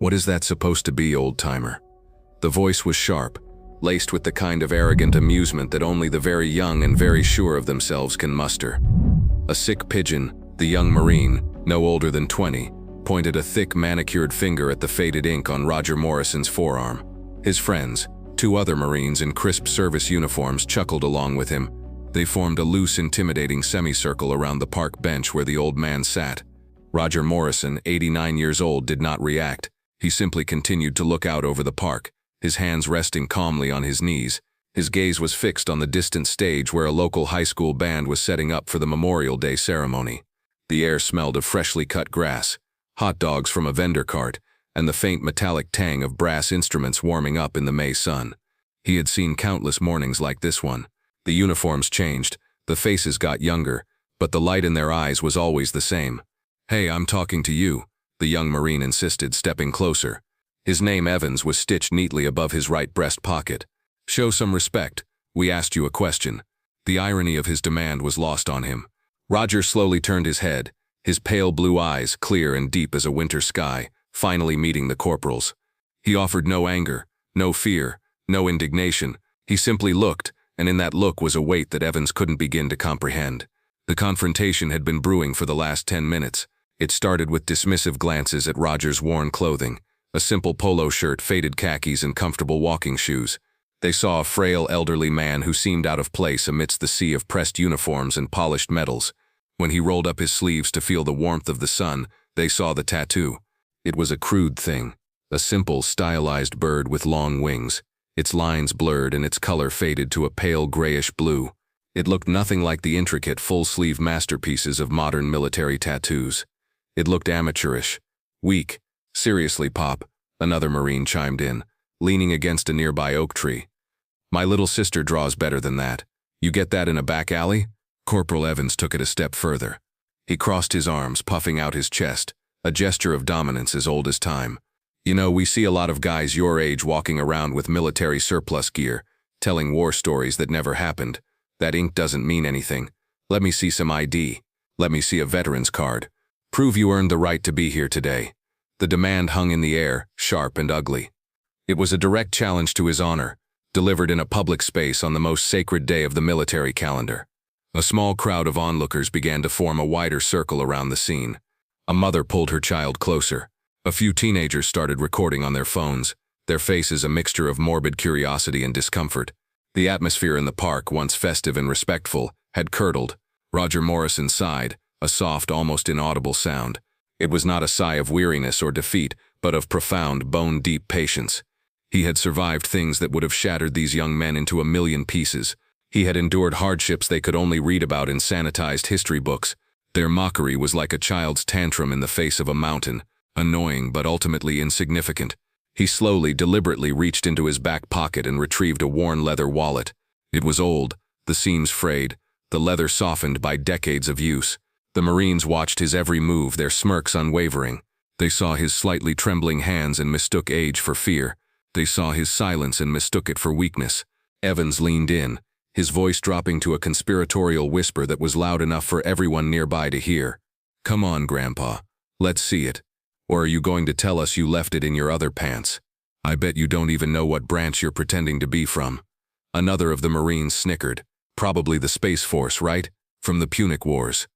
"What is that supposed to be, old-timer?" The voice was sharp, laced with the kind of arrogant amusement that only the very young and very sure of themselves can muster. A sick pigeon, the young Marine, no older than 20, pointed a thick manicured finger at the faded ink on Roger Morrison's forearm. His friends, 2 other Marines in crisp service uniforms, chuckled along with him. They formed a loose, intimidating semicircle around the park bench where the old man sat. Roger Morrison, 89 years old, did not react. He simply continued to look out over the park, his hands resting calmly on his knees. His gaze was fixed on the distant stage where a local high school band was setting up for the Memorial Day ceremony. The air smelled of freshly cut grass, hot dogs from a vendor cart, and the faint metallic tang of brass instruments warming up in the May sun. He had seen countless mornings like this one. The uniforms changed, the faces got younger, but the light in their eyes was always the same. "Hey, I'm talking to you," the young Marine insisted, stepping closer. His name, Evans, was stitched neatly above his right breast pocket. "Show some respect. We asked you a question." The irony of his demand was lost on him. Roger slowly turned his head, his pale blue eyes, clear and deep as a winter sky, finally meeting the corporal's. He offered no anger, no fear, no indignation. He simply looked, and in that look was a weight that Evans couldn't begin to comprehend. The confrontation had been brewing for the last 10 minutes. It started with dismissive glances at Roger's worn clothing, a simple polo shirt, faded khakis, and comfortable walking shoes. They saw a frail, elderly man who seemed out of place amidst the sea of pressed uniforms and polished metals. When he rolled up his sleeves to feel the warmth of the sun, they saw the tattoo. It was a crude thing, a simple, stylized bird with long wings. Its lines blurred and its color faded to a pale grayish blue. It looked nothing like the intricate, full-sleeve masterpieces of modern military tattoos. It looked amateurish, weak. "Seriously, Pop," another Marine chimed in, leaning against a nearby oak tree. "My little sister draws better than that. You get that in a back alley?" Corporal Evans took it a step further. He crossed his arms, puffing out his chest, a gesture of dominance as old as time. "You know, we see a lot of guys your age walking around with military surplus gear, telling war stories that never happened. That ink doesn't mean anything. Let me see some ID. Let me see a veteran's card. Prove you earned the right to be here today." The demand hung in the air, sharp and ugly. It was a direct challenge to his honor, delivered in a public space on the most sacred day of the military calendar. A small crowd of onlookers began to form a wider circle around the scene. A mother pulled her child closer. A few teenagers started recording on their phones, their faces a mixture of morbid curiosity and discomfort. The atmosphere in the park, once festive and respectful, had curdled. Roger Morrison sighed, a soft, almost inaudible sound. It was not a sigh of weariness or defeat, but of profound, bone-deep patience. He had survived things that would have shattered these young men into a million pieces. He had endured hardships they could only read about in sanitized history books. Their mockery was like a child's tantrum in the face of a mountain, annoying but ultimately insignificant. He slowly, deliberately reached into his back pocket and retrieved a worn leather wallet. It was old, the seams frayed, the leather softened by decades of use. The Marines watched his every move, their smirks unwavering. They saw his slightly trembling hands and mistook age for fear. They saw his silence and mistook it for weakness. Evans leaned in, his voice dropping to a conspiratorial whisper that was loud enough for everyone nearby to hear. "Come on, Grandpa. Let's see it. Or are you going to tell us you left it in your other pants? I bet you don't even know what branch you're pretending to be from." Another of the Marines snickered. "Probably the Space Force, right? From the Punic Wars."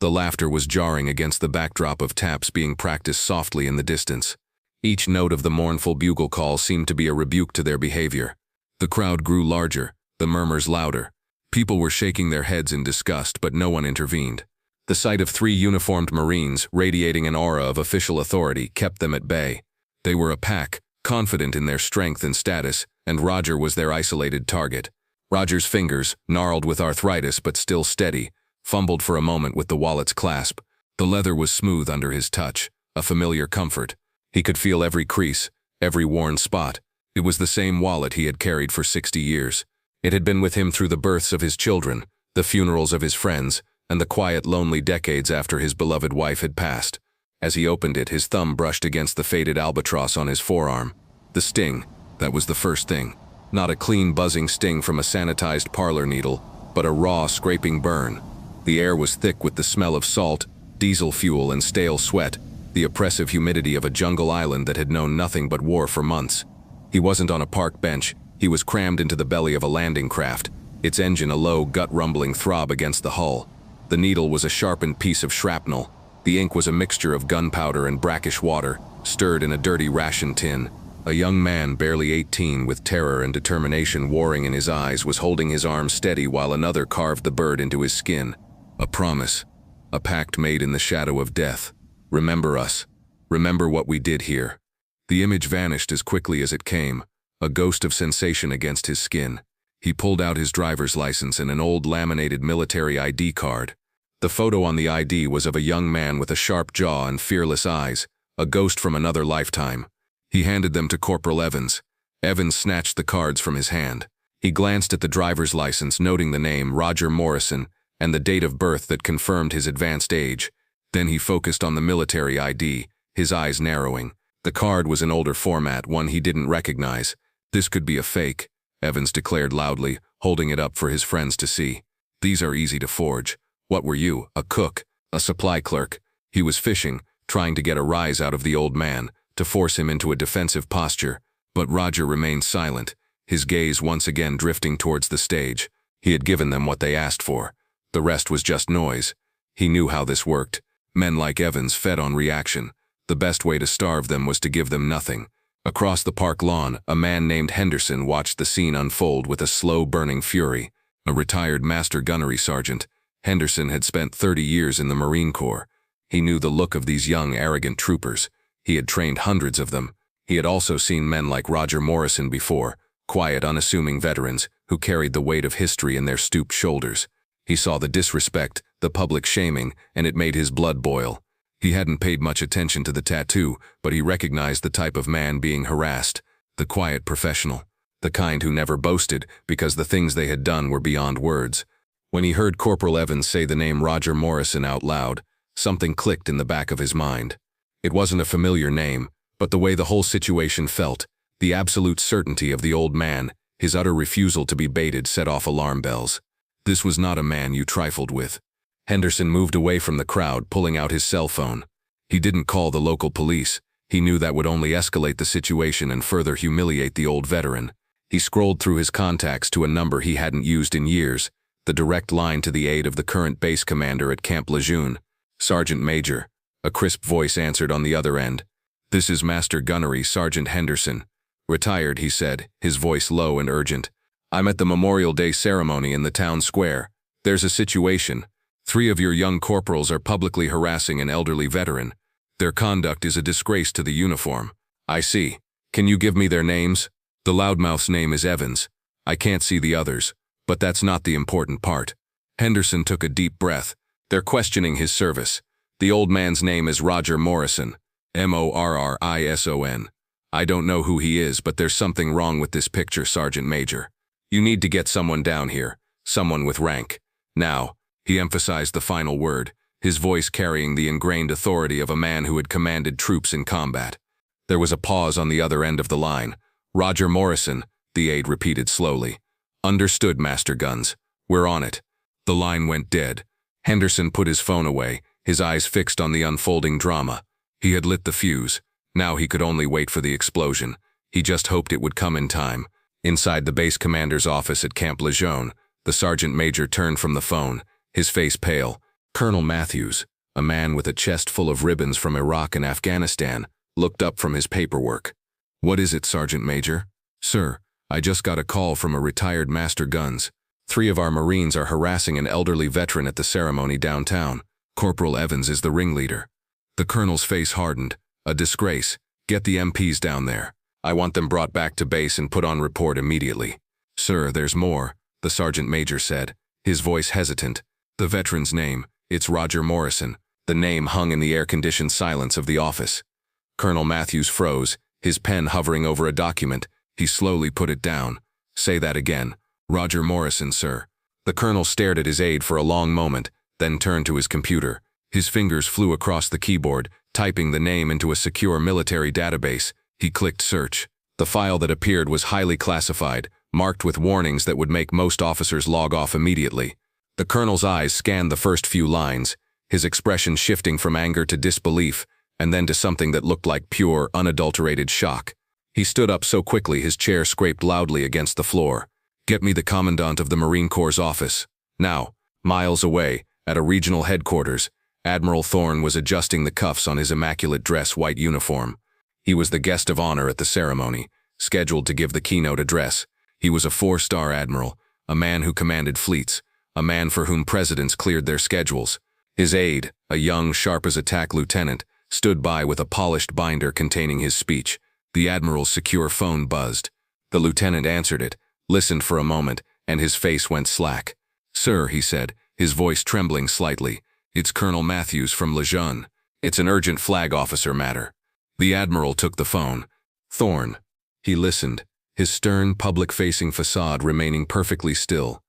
The laughter was jarring against the backdrop of taps being practiced softly in the distance. Each note of the mournful bugle call seemed to be a rebuke to their behavior. The crowd grew larger, the murmurs louder. People were shaking their heads in disgust, but no one intervened. The sight of 3 uniformed Marines, radiating an aura of official authority, kept them at bay. They were a pack, confident in their strength and status, and Roger was their isolated target. Roger's fingers, gnarled with arthritis but still steady, fumbled for a moment with the wallet's clasp. The leather was smooth under his touch, a familiar comfort. He could feel every crease, every worn spot. It was the same wallet he had carried for 60 years. It had been with him through the births of his children, the funerals of his friends, and the quiet, lonely decades after his beloved wife had passed. As he opened it, his thumb brushed against the faded albatross on his forearm. The sting, that was the first thing. Not a clean, buzzing sting from a sanitized parlor needle, but a raw, scraping burn. The air was thick with the smell of salt, diesel fuel, and stale sweat. the oppressive humidity of a jungle island that had known nothing but war for months. He wasn't on a park bench, he was crammed into the belly of a landing craft, its engine a low, gut-rumbling throb against the hull. The needle was a sharpened piece of shrapnel. The ink was a mixture of gunpowder and brackish water, stirred in a dirty ration tin. A young man, barely 18, with terror and determination warring in his eyes, was holding his arm steady while another carved the bird into his skin. A promise. A pact made in the shadow of death. Remember us. Remember what we did here. The image vanished as quickly as it came, a ghost of sensation against his skin. He pulled out his driver's license and an old laminated military ID card. The photo on the ID was of a young man with a sharp jaw and fearless eyes, a ghost from another lifetime. He handed them to Corporal Evans. Evans snatched the cards from his hand. He glanced at the driver's license, noting the name Roger Morrison and the date of birth that confirmed his advanced age. Then he focused on the military ID, his eyes narrowing. The card was an older format, one he didn't recognize. This could be a fake, Evans declared loudly, holding it up for his friends to see. These are easy to forge. What were you, a cook, a supply clerk? He was fishing, trying to get a rise out of the old man, to force him into a defensive posture. But Roger remained silent, his gaze once again drifting towards the stage. He had given them what they asked for. The rest was just noise. He knew how this worked. Men like Evans fed on reaction. The best way to starve them was to give them nothing. Across the park lawn, a man named Henderson watched the scene unfold with a slow-burning fury. A retired master gunnery sergeant, Henderson had spent 30 years in the Marine Corps. He knew the look of these young, arrogant troopers. He had trained hundreds of them. He had also seen men like Roger Morrison before, quiet, unassuming veterans who carried the weight of history in their stooped shoulders. He saw the disrespect, the public shaming, and it made his blood boil. He hadn't paid much attention to the tattoo, but he recognized the type of man being harassed, the quiet professional, the kind who never boasted because the things they had done were beyond words. When he heard Corporal Evans say the name Roger Morrison out loud, something clicked in the back of his mind. It wasn't a familiar name, but the way the whole situation felt, the absolute certainty of the old man, his utter refusal to be baited, set off alarm bells. This was not a man you trifled with. Henderson moved away from the crowd, pulling out his cell phone. He didn't call the local police. He knew that would only escalate the situation and further humiliate the old veteran. He scrolled through his contacts to a number he hadn't used in years, the direct line to the aide of the current base commander at Camp Lejeune. Sergeant Major. A crisp voice answered on the other end. This is Master Gunnery Sergeant Henderson. Retired, he said, his voice low and urgent. I'm at the Memorial Day ceremony in the town square. There's a situation. 3 of your young corporals are publicly harassing an elderly veteran. Their conduct is a disgrace to the uniform. I see. Can you give me their names? The loudmouth's name is Evans. I can't see the others, but that's not the important part. Henderson took a deep breath. They're questioning his service. The old man's name is Roger Morrison. Morrison. I don't know who he is, but there's something wrong with this picture, Sergeant Major. You need to get someone down here, someone with rank. Now, he emphasized the final word, his voice carrying the ingrained authority of a man who had commanded troops in combat. There was a pause on the other end of the line. Roger Morrison, the aide repeated slowly. Understood, Master Guns. We're on it. The line went dead. Henderson put his phone away, his eyes fixed on the unfolding drama. He had lit the fuse. Now he could only wait for the explosion. He just hoped it would come in time. Inside the base commander's office at Camp Lejeune, the sergeant major turned from the phone, his face pale. Colonel Matthews, a man with a chest full of ribbons from Iraq and Afghanistan, looked up from his paperwork. What is it, Sergeant Major? Sir, I just got a call from a retired Master Guns. 3 of our Marines are harassing an elderly veteran at the ceremony downtown. Corporal Evans is the ringleader. The colonel's face hardened. A disgrace. Get the MPs down there. I want them brought back to base and put on report immediately. Sir, there's more, the sergeant major said, his voice hesitant. The veteran's name, it's Roger Morrison. The name hung in the air-conditioned silence of the office. Colonel Matthews froze, his pen hovering over a document. He slowly put it down. Say that again. Roger Morrison, sir. The colonel stared at his aide for a long moment, then turned to his computer. His fingers flew across the keyboard, typing the name into a secure military database. He clicked search. The file that appeared was highly classified, marked with warnings that would make most officers log off immediately. The colonel's eyes scanned the first few lines, his expression shifting from anger to disbelief. and then to something that looked like pure, unadulterated shock. He stood up so quickly his chair scraped loudly against the floor. "Get me the Commandant of the Marine Corps' office." Now, miles away, at a regional headquarters, Admiral Thorne was adjusting the cuffs on his immaculate dress white uniform. He was the guest of honor at the ceremony, scheduled to give the keynote address. He was a 4-star admiral, a man who commanded fleets, a man for whom presidents cleared their schedules. His aide, a young, sharp-as-a-tack lieutenant, stood by with a polished binder containing his speech. The admiral's secure phone buzzed. The lieutenant answered it, listened for a moment, and his face went slack. "Sir," he said, his voice trembling slightly, "it's Colonel Matthews from Lejeune. It's an urgent flag officer matter." The admiral took the phone. "Thorne." He listened, his stern, public-facing facade remaining perfectly still.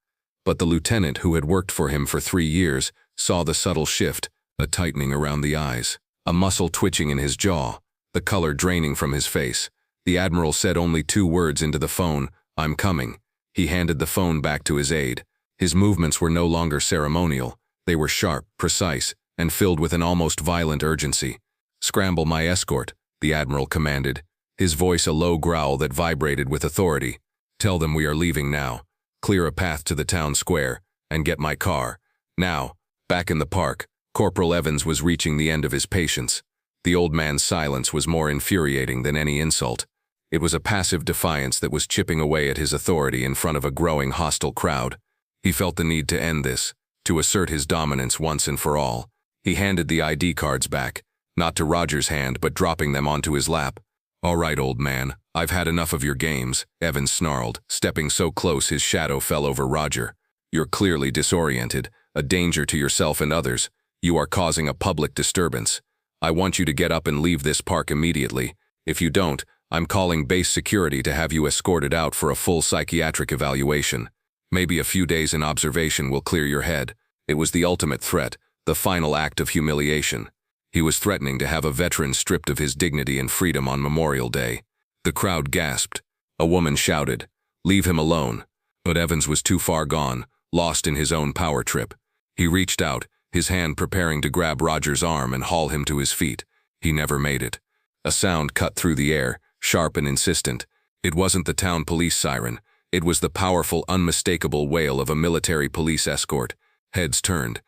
But the lieutenant, who had worked for him for 3 years, saw the subtle shift, a tightening around the eyes, a muscle twitching in his jaw, the color draining from his face. The admiral said only 2 words into the phone, "I'm coming." He handed the phone back to his aide. His movements were no longer ceremonial. They were sharp, precise, and filled with an almost violent urgency. "Scramble my escort," the admiral commanded, his voice a low growl that vibrated with authority. "Tell them we are leaving now. Clear a path to the town square, and get my car. Now." Back in the park, Corporal Evans was reaching the end of his patience. The old man's silence was more infuriating than any insult. It was a passive defiance that was chipping away at his authority in front of a growing hostile crowd. He felt the need to end this, to assert his dominance once and for all. He handed the ID cards back, not to Roger's hand but dropping them onto his lap. "All right, old man, I've had enough of your games," Evans snarled, stepping so close his shadow fell over Roger. "You're clearly disoriented, a danger to yourself and others. You are causing a public disturbance. I want you to get up and leave this park immediately. If you don't, I'm calling base security to have you escorted out for a full psychiatric evaluation. Maybe a few days in observation will clear your head." It was the ultimate threat, the final act of humiliation. He was threatening to have a veteran stripped of his dignity and freedom on Memorial Day. The crowd gasped. A woman shouted, "Leave him alone." But Evans was too far gone, lost in his own power trip. He reached out, his hand preparing to grab Roger's arm and haul him to his feet. He never made it. A sound cut through the air, sharp and insistent. It wasn't the town police siren. It was the powerful, unmistakable wail of a military police escort. Heads turned.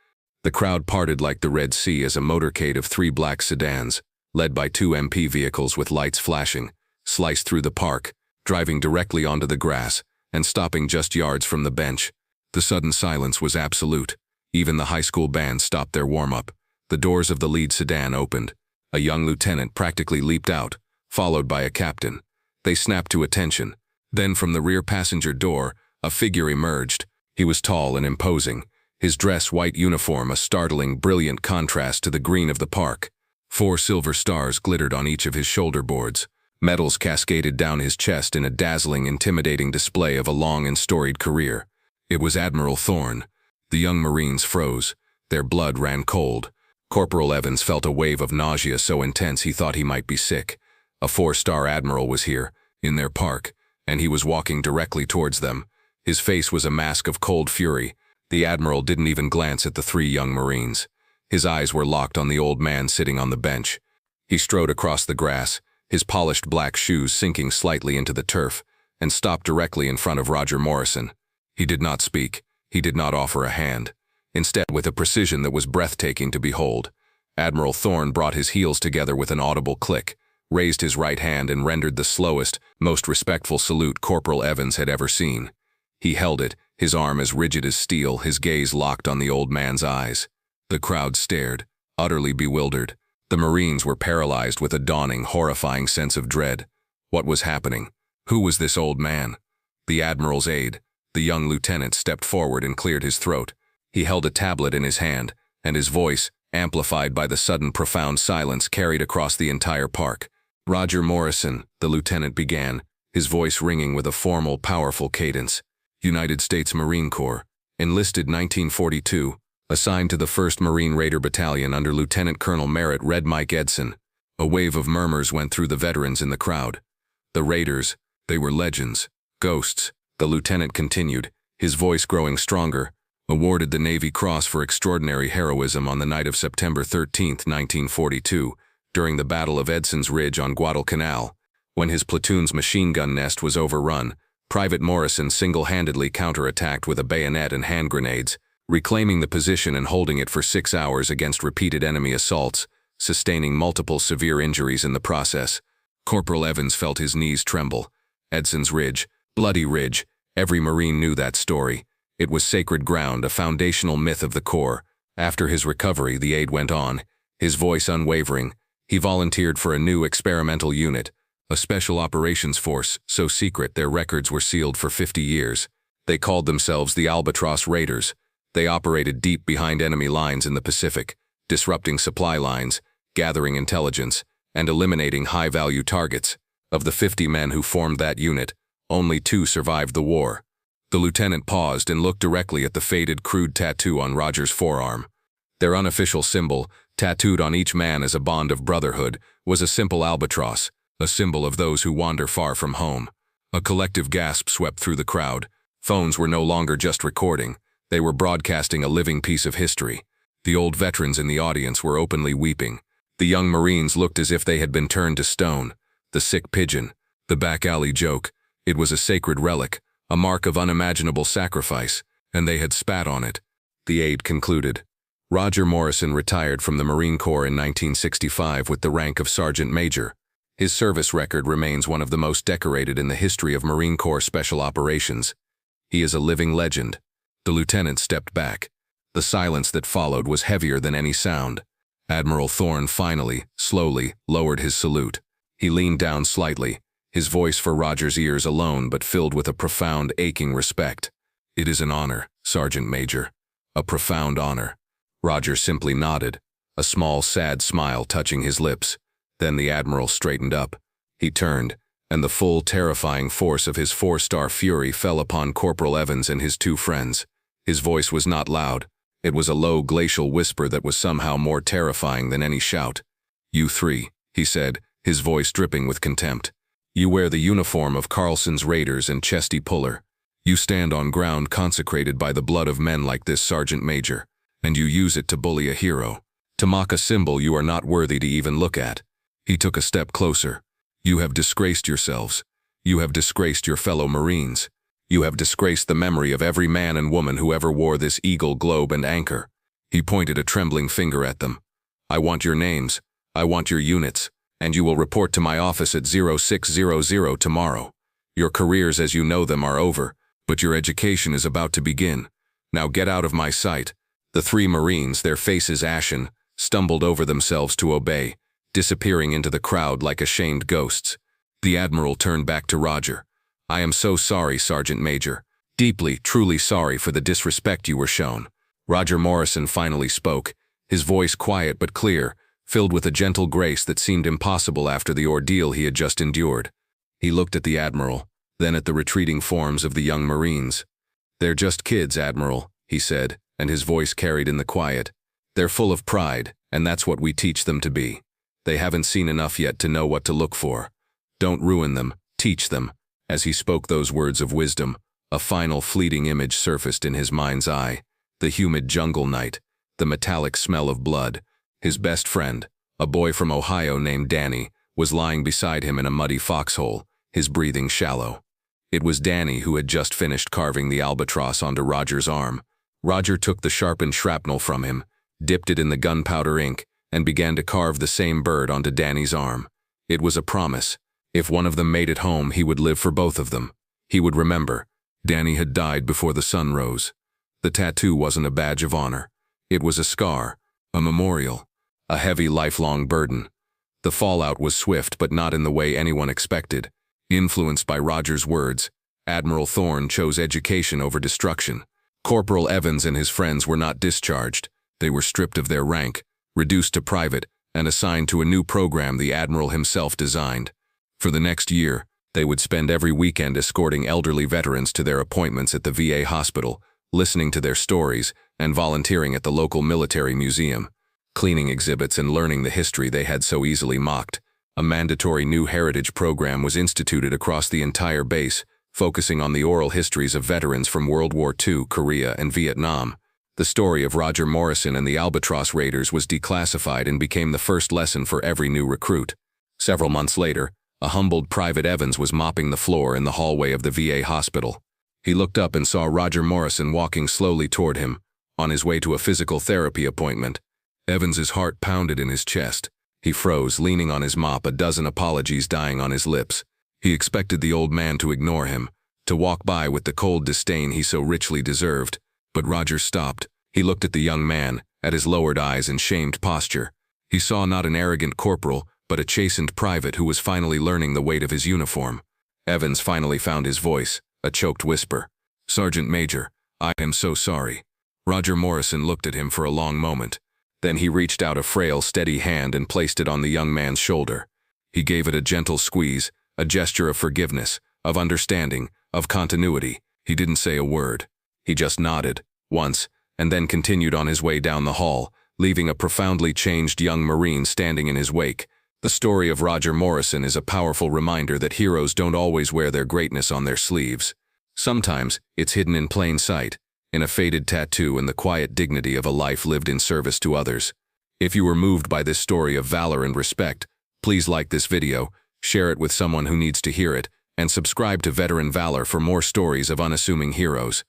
The crowd parted like the Red Sea as a motorcade of 3 black sedans, led by 2 MP vehicles with lights flashing, sliced through the park, driving directly onto the grass, and stopping just yards from the bench. The sudden silence was absolute. Even the high school band stopped their warm-up. The doors of the lead sedan opened. A young lieutenant practically leaped out, followed by a captain. They snapped to attention. Then from the rear passenger door, a figure emerged. He was tall and imposing, his dress white uniform a startling, brilliant contrast to the green of the park. 4 silver stars glittered on each of his shoulder boards. Medals cascaded down his chest in a dazzling, intimidating display of a long and storied career. It was Admiral Thorne. The young Marines froze. Their blood ran cold. Corporal Evans felt a wave of nausea so intense he thought he might be sick. A 4-star admiral was here, in their park, and he was walking directly towards them. His face was a mask of cold fury. The admiral didn't even glance at the 3 young Marines. His eyes were locked on the old man sitting on the bench. He strode across the grass, his polished black shoes sinking slightly into the turf, and stopped directly in front of Roger Morrison. He did not speak. He did not offer a hand. Instead, with a precision that was breathtaking to behold, Admiral Thorne brought his heels together with an audible click, raised his right hand and rendered the slowest, most respectful salute Corporal Evans had ever seen. He held it, his arm as rigid as steel, his gaze locked on the old man's eyes. The crowd stared, utterly bewildered. The Marines were paralyzed with a dawning, horrifying sense of dread. What was happening? Who was this old man? The admiral's aide, the young lieutenant, stepped forward and cleared his throat. He held a tablet in his hand, and his voice, amplified by the sudden profound silence, carried across the entire park. "Roger Morrison," the lieutenant began, his voice ringing with a formal, powerful cadence. "United States Marine Corps, enlisted 1942, assigned to the 1st Marine Raider Battalion under Lieutenant Colonel Merritt Red Mike Edson." A wave of murmurs went through the veterans in the crowd. The Raiders, they were legends, ghosts. The lieutenant continued, his voice growing stronger, awarded the Navy Cross for extraordinary heroism on the night of September 13, 1942, during the Battle of Edson's Ridge on Guadalcanal. When his platoon's machine gun nest was overrun, Private Morrison single-handedly counterattacked with a bayonet and hand grenades, reclaiming the position and holding it for 6 hours against repeated enemy assaults, sustaining multiple severe injuries in the process. Corporal Evans felt his knees tremble. Edson's Ridge, Bloody Ridge, every Marine knew that story. It was sacred ground, a foundational myth of the Corps. After his recovery, the aide went on, his voice unwavering. He volunteered for a new experimental unit, a special operations force, so secret their records were sealed for 50 years. They called themselves the Albatross Raiders. They operated deep behind enemy lines in the Pacific, disrupting supply lines, gathering intelligence, and eliminating high-value targets. Of the 50 men who formed that unit, only 2 survived the war. The lieutenant paused and looked directly at the faded, crude tattoo on Roger's forearm. Their unofficial symbol, tattooed on each man as a bond of brotherhood, was a simple albatross, a symbol of those who wander far from home. A collective gasp swept through the crowd. Phones were no longer just recording. They were broadcasting a living piece of history. The old veterans in the audience were openly weeping. The young Marines looked as if they had been turned to stone. The sick pigeon, the back alley joke, it was a sacred relic, a mark of unimaginable sacrifice, and they had spat on it. The aide concluded. Roger Morrison retired from the Marine Corps in 1965 with the rank of Sergeant Major. His service record remains one of the most decorated in the history of Marine Corps Special Operations. He is a living legend. The lieutenant stepped back. The silence that followed was heavier than any sound. Admiral Thorne finally, slowly, lowered his salute. He leaned down slightly, his voice for Roger's ears alone but filled with a profound, aching respect. "It is an honor, Sergeant Major. A profound honor." Roger simply nodded, a small, sad smile touching his lips. Then the Admiral straightened up. He turned, and the full, terrifying force of his 4-star fury fell upon Corporal Evans and his 2 friends. His voice was not loud. It was a low, glacial whisper that was somehow more terrifying than any shout. "You 3, he said, his voice dripping with contempt. "You wear the uniform of Carlson's Raiders and Chesty Puller. You stand on ground consecrated by the blood of men like this, Sergeant Major, and you use it to bully a hero, to mock a symbol you are not worthy to even look at." He took a step closer. "You have disgraced yourselves. You have disgraced your fellow Marines. You have disgraced the memory of every man and woman who ever wore this eagle, globe, and anchor." He pointed a trembling finger at them. "I want your names. I want your units, and you will report to my office at 0600 tomorrow. Your careers as you know them are over, but your education is about to begin. Now get out of my sight." The 3 Marines, their faces ashen, stumbled over themselves to obey, disappearing into the crowd like ashamed ghosts. The Admiral turned back to Roger. "I am so sorry, Sergeant Major. Deeply, truly sorry for the disrespect you were shown." Roger Morrison finally spoke, his voice quiet but clear, filled with a gentle grace that seemed impossible after the ordeal he had just endured. He looked at the Admiral, then at the retreating forms of the young Marines. "They're just kids, Admiral," he said, and his voice carried in the quiet. "They're full of pride, and that's what we teach them to be. They haven't seen enough yet to know what to look for. Don't ruin them, teach them." As he spoke those words of wisdom, a final fleeting image surfaced in his mind's eye. The humid jungle night, the metallic smell of blood. His best friend, a boy from Ohio named Danny, was lying beside him in a muddy foxhole, his breathing shallow. It was Danny who had just finished carving the albatross onto Roger's arm. Roger took the sharpened shrapnel from him, dipped it in the gunpowder ink, and began to carve the same bird onto Danny's arm. It was a promise. If one of them made it home, he would live for both of them. He would remember. Danny had died before the sun rose. The tattoo wasn't a badge of honor. It was a scar, a memorial, a heavy lifelong burden. The fallout was swift, but not in the way anyone expected. Influenced by Roger's words, Admiral Thorne chose education over destruction. Corporal Evans and his friends were not discharged. They were stripped of their rank, reduced to private, and assigned to a new program the Admiral himself designed. For the next year, they would spend every weekend escorting elderly veterans to their appointments at the VA hospital, listening to their stories, and volunteering at the local military museum, cleaning exhibits and learning the history they had so easily mocked. A mandatory new heritage program was instituted across the entire base, focusing on the oral histories of veterans from World War II, Korea, and Vietnam. The story of Roger Morrison and the Albatross Raiders was declassified and became the first lesson for every new recruit. Several months later, a humbled Private Evans was mopping the floor in the hallway of the VA hospital. He looked up and saw Roger Morrison walking slowly toward him, on his way to a physical therapy appointment. Evans's heart pounded in his chest. He froze, leaning on his mop, a dozen apologies dying on his lips. He expected the old man to ignore him, to walk by with the cold disdain he so richly deserved. But Roger stopped. He looked at the young man, at his lowered eyes and shamed posture. He saw not an arrogant corporal, but a chastened private who was finally learning the weight of his uniform. Evans finally found his voice, a choked whisper. "Sergeant Major, I am so sorry." Roger Morrison looked at him for a long moment. Then he reached out a frail, steady hand and placed it on the young man's shoulder. He gave it a gentle squeeze, a gesture of forgiveness, of understanding, of continuity. He didn't say a word. He just nodded, once, and then continued on his way down the hall, leaving a profoundly changed young Marine standing in his wake. The story of Roger Morrison is a powerful reminder that heroes don't always wear their greatness on their sleeves. Sometimes, it's hidden in plain sight, in a faded tattoo and the quiet dignity of a life lived in service to others. If you were moved by this story of valor and respect, please like this video, share it with someone who needs to hear it, and subscribe to Veteran Valor for more stories of unassuming heroes.